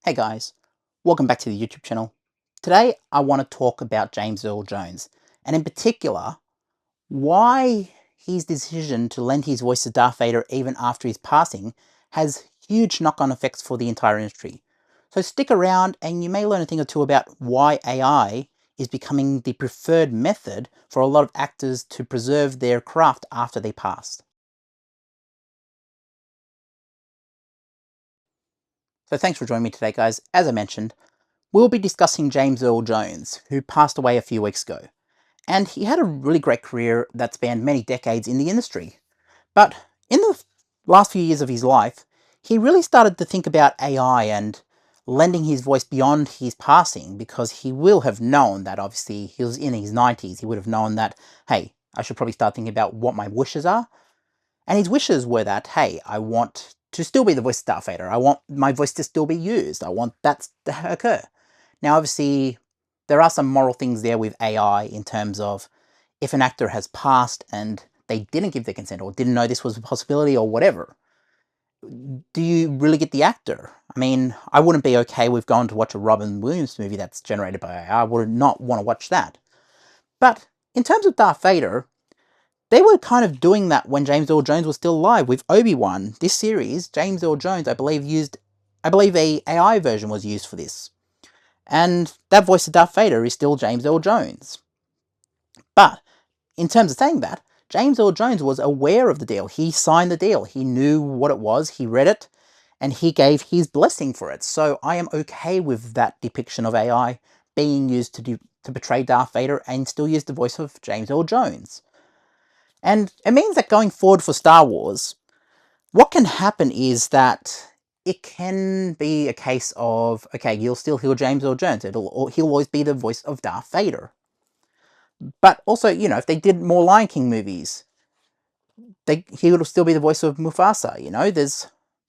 Hey guys, welcome back to the YouTube channel. Today I want to talk about James Earl Jones, and in particular, why his decision to lend his voice to Darth Vader even after his passing has huge knock-on effects for the entire industry. So stick around and you may learn a thing or two about why AI is becoming the preferred method for a lot of actors to preserve their craft after they pass. So thanks for joining me today guys. As I mentioned, we'll be discussing James Earl Jones, who passed away a few weeks ago. And he had a really great career that spanned many decades in the industry. But in the last few years of his life, he really started to think about AI and lending his voice beyond his passing, because he will have known that obviously he was in his 90s. He would have known that, hey, I should probably start thinking about what my wishes are. And his wishes were that, hey, I want to still be the voice of Darth Vader. I want my voice to still be used. I want that to occur. Now, obviously, there are some moral things there with AI in terms of if an actor has passed and they didn't give their consent or didn't know this was a possibility or whatever, do you really get the actor? I mean, I wouldn't be okay with going to watch a Robin Williams movie that's generated by AI. I would not want to watch that. But in terms of Darth Vader, they were kind of doing that when James Earl Jones was still alive with Obi-Wan. This series, James Earl Jones, I believe a AI version was used for this. And that voice of Darth Vader is still James Earl Jones. But in terms of saying that, James Earl Jones was aware of the deal. He signed the deal. He knew what it was. He read it, and he gave his blessing for it. So I am okay with that depiction of AI being used to portray Darth Vader and still use the voice of James Earl Jones. And it means that going forward for Star Wars, what can happen is that it can be a case of, okay, you'll still hear James Earl Jones. He'll always be the voice of Darth Vader. But also, if they did more Lion King movies, he would still be the voice of Mufasa.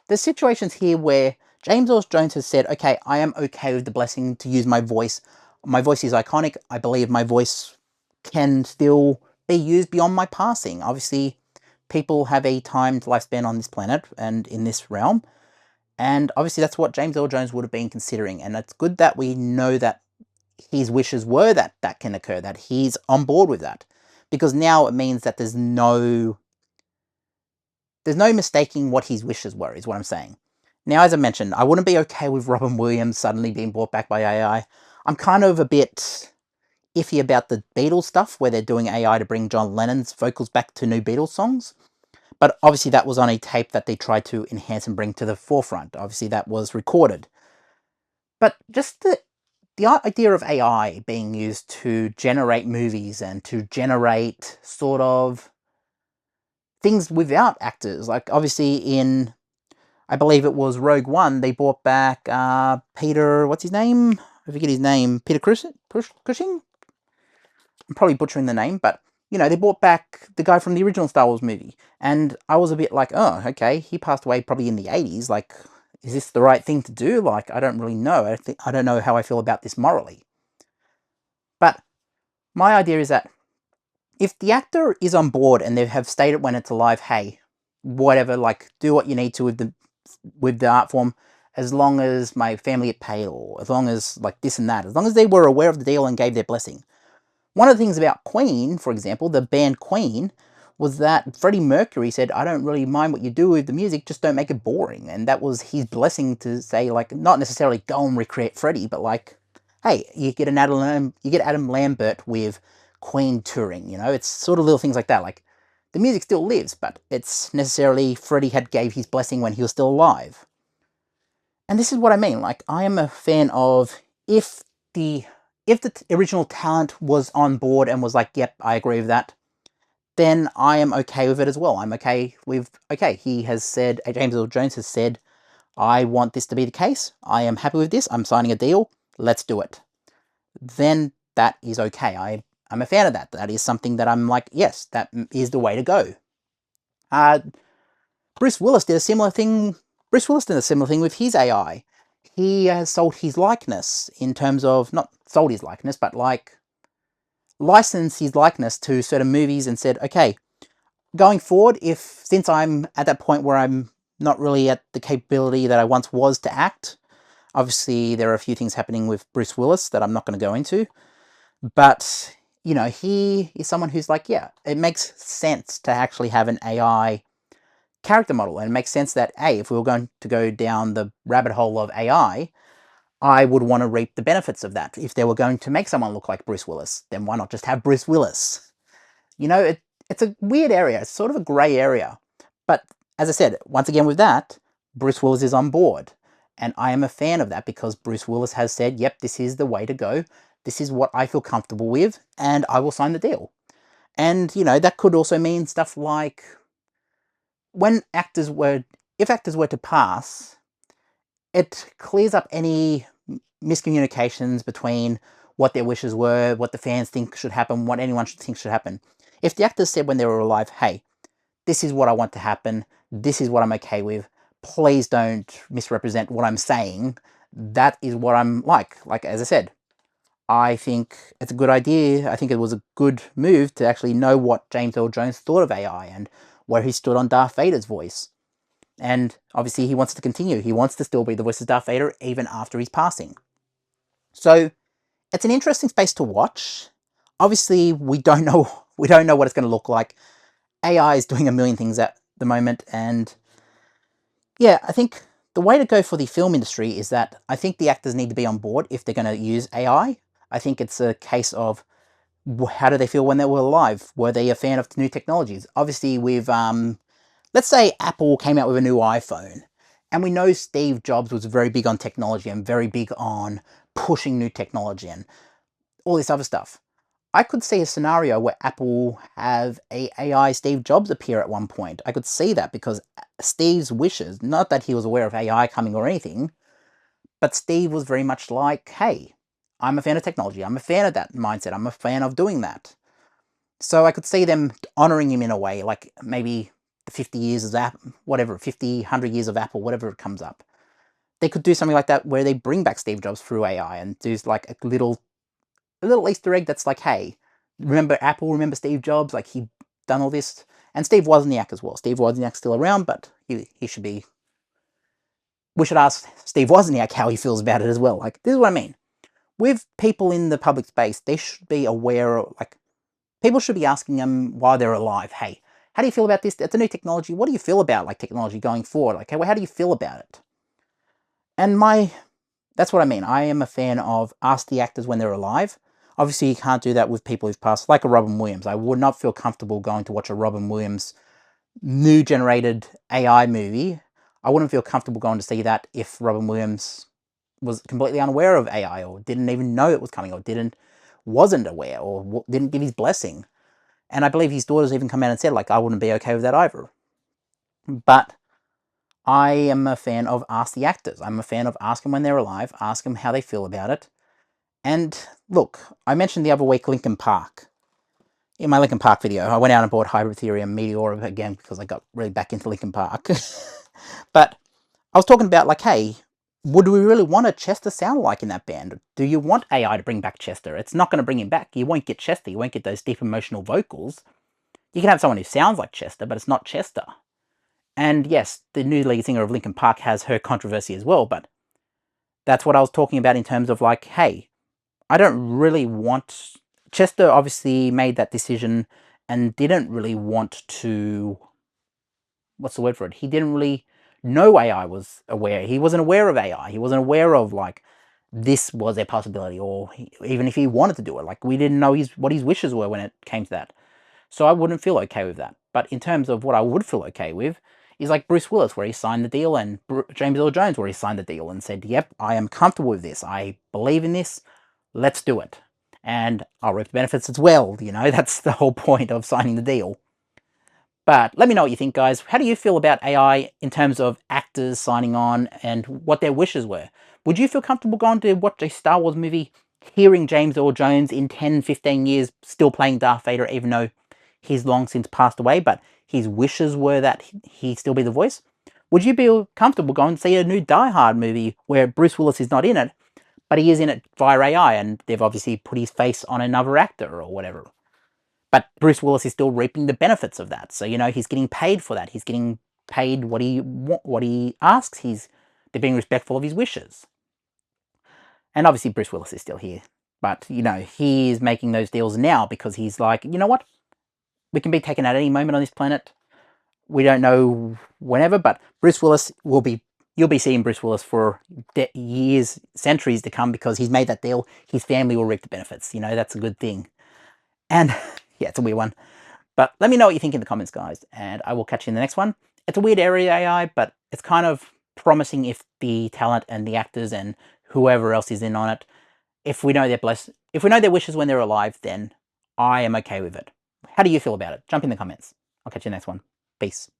There's situations here where James Earl Jones has said, okay, I am okay with the blessing to use my voice. My voice is iconic. I believe my voice can still be used beyond my passing. Obviously, people have a timed lifespan on this planet and in this realm. And obviously that's what James Earl Jones would have been considering. And it's good that we know that his wishes were that that can occur, that he's on board with that. Because now it means that there's no mistaking what his wishes were, is what I'm saying. Now, as I mentioned, I wouldn't be okay with Robin Williams suddenly being brought back by AI. I'm kind of a bit iffy about the Beatles stuff, where they're doing AI to bring John Lennon's vocals back to new Beatles songs. But obviously that was on a tape that they tried to enhance and bring to the forefront. Obviously that was recorded. But just the idea of AI being used to generate movies and to generate sort of things without actors, like obviously in, I believe it was Rogue One, they brought back Peter, what's his name? I forget his name. Peter Cushing? I'm probably butchering the name, but they brought back the guy from the original Star Wars movie. And I was a bit like, oh, okay, he passed away probably in the 80s. Like, is this the right thing to do? Like, I don't really know. I don't know how I feel about this morally. But my idea is that if the actor is on board and they have stated when it's alive, hey, whatever, like, do what you need to with the art form, as long as my family get paid, or as long as like this and that, as long as they were aware of the deal and gave their blessing. One of the things about Queen, for example, the band Queen, was that Freddie Mercury said, I don't really mind what you do with the music, just don't make it boring. And that was his blessing to say, like, not necessarily go and recreate Freddie, but like, hey, you get Adam Lambert with Queen touring, it's sort of little things like that. Like, the music still lives, but it's necessarily Freddie had gave his blessing when he was still alive. And this is what I mean. Like, I am a fan of, the if the original talent was on board and was like, yep, I agree with that, then I am okay with it as well. I'm okay with, okay, he has said, James Earl Jones has said, I want this to be the case. I am happy with this. I'm signing a deal. Let's do it. Then that is okay. I'm a fan of that. That is something that I'm like, yes, that is the way to go. Bruce Willis did a similar thing. Bruce Willis did a similar thing with his AI. He has sold his likeness in terms of, not sold his likeness, but like licensed his likeness to certain movies and said, okay, going forward, since I'm at that point where I'm not really at the capability that I once was to act, Obviously, there are a few things happening with Bruce Willis that I'm not going to go into, but you know, he is someone who's like, yeah, it makes sense to actually have an AI character model, and it makes sense that, hey, if we were going to go down the rabbit hole of AI, I would want to reap the benefits of that. If they were going to make someone look like Bruce Willis, then why not just have Bruce Willis? You know, it's a weird area. It's sort of a grey area. But as I said, once again with that, Bruce Willis is on board. And I am a fan of that because Bruce Willis has said, yep, this is the way to go. This is what I feel comfortable with, and I will sign the deal. And, you know, that could also mean stuff like when if actors were to pass, it clears up any miscommunications between what their wishes were, what the fans think should happen, what anyone should think should happen. If the actors said when they were alive, hey, this is what I want to happen, this is what I'm okay with, please don't misrepresent what I'm saying, that is what I'm like. Like, as I said, I think it's a good idea. I think it was a good move to actually know what James Earl Jones thought of AI and where he stood on Darth Vader's voice. And obviously he wants to continue. He wants to still be the voice of Darth Vader even after his passing. So it's an interesting space to watch. Obviously, we don't know what it's going to look like. AI is doing a million things at the moment, and yeah, I think the way to go for the film industry is that I think the actors need to be on board if they're going to use AI. I think it's a case of how do they feel when they were alive? Were they a fan of new technologies? Obviously, with let's say Apple came out with a new iPhone, and we know Steve Jobs was very big on technology and very big on pushing new technology and all this other stuff. I could see a scenario where Apple have a AI Steve Jobs appear at one point. I could see that because Steve's wishes, not that he was aware of AI coming or anything, but Steve was very much like, hey, I'm a fan of technology. I'm a fan of that mindset. I'm a fan of doing that. So I could see them honoring him in a way, like maybe the 50 years of Apple, whatever, 50, 100 years of Apple, whatever it comes up. They could do something like that where they bring back Steve Jobs through AI and do like a little Easter egg that's like, hey, remember Apple, remember Steve Jobs? Like, he done all this. And Steve Wozniak as well. Steve Wozniak's still around, but he should be... We should ask Steve Wozniak how he feels about it as well. Like, this is what I mean. With people in the public space, they should be aware of, like, people should be asking them while they're alive, hey, how do you feel about this? It's a new technology. What do you feel about, like, technology going forward? Like, how do you feel about it? And that's what I mean. I am a fan of ask the actors when they're alive. Obviously, you can't do that with people who've passed, like a Robin Williams. I would not feel comfortable going to watch a Robin Williams new generated AI movie. I wouldn't feel comfortable going to see that if Robin Williams was completely unaware of AI or didn't even know it was coming or wasn't aware or didn't give his blessing. And I believe his daughters even come out and said, like, I wouldn't be okay with that either. But I am a fan of ask the actors. I'm a fan of ask them when they're alive, ask them how they feel about it. And look, I mentioned the other week Linkin Park. In my Linkin Park video, I went out and bought Hybrid Theory and Meteor again because I got really back into Linkin Park. But I was talking about, like, hey, would we really want a Chester sound like in that band? Do you want AI to bring back Chester? It's not going to bring him back. You won't get Chester. You won't get those deep emotional vocals. You can have someone who sounds like Chester, but it's not Chester. And yes, the new lead singer of Linkin Park has her controversy as well, but that's what I was talking about in terms of, like, hey, I don't really want... Chester obviously made that decision and didn't really want to... What's the word for it? He didn't really know AI was aware. He wasn't aware of AI. He wasn't aware of, like, this was a possibility, or even if he wanted to do it. Like, we didn't know what his wishes were when it came to that. So I wouldn't feel okay with that. But in terms of what I would feel okay with, is like Bruce Willis, where he signed the deal, and James Earl Jones, where he signed the deal and said, yep, I am comfortable with this. I believe in this. Let's do it. And I'll reap the benefits as well. You know, that's the whole point of signing the deal. But let me know what you think, guys. How do you feel about AI in terms of actors signing on and what their wishes were? Would you feel comfortable going to watch a Star Wars movie, hearing James Earl Jones in 10, 15 years still playing Darth Vader, even though he's long since passed away, but his wishes were that he still be the voice? Would you be comfortable going to see a new Die Hard movie where Bruce Willis is not in it, but he is in it via AI, and they've obviously put his face on another actor or whatever? But Bruce Willis is still reaping the benefits of that. So, you know, he's getting paid for that. He's getting paid what he asks. They're being respectful of his wishes. And obviously Bruce Willis is still here. But, you know, he is making those deals now because he's like, you know what? We can be taken at any moment on this planet. We don't know whenever, but Bruce Willis will be, you'll be seeing Bruce Willis for years, centuries to come because he's made that deal. His family will reap the benefits. You know, that's a good thing. And yeah, it's a weird one. But let me know what you think in the comments, guys, and I will catch you in the next one. It's a weird area AI, but it's kind of promising if the talent and the actors and whoever else is in on it, if we know if we know their wishes when they're alive, then I am okay with it. How do you feel about it? Jump in the comments. I'll catch you in the next one. Peace.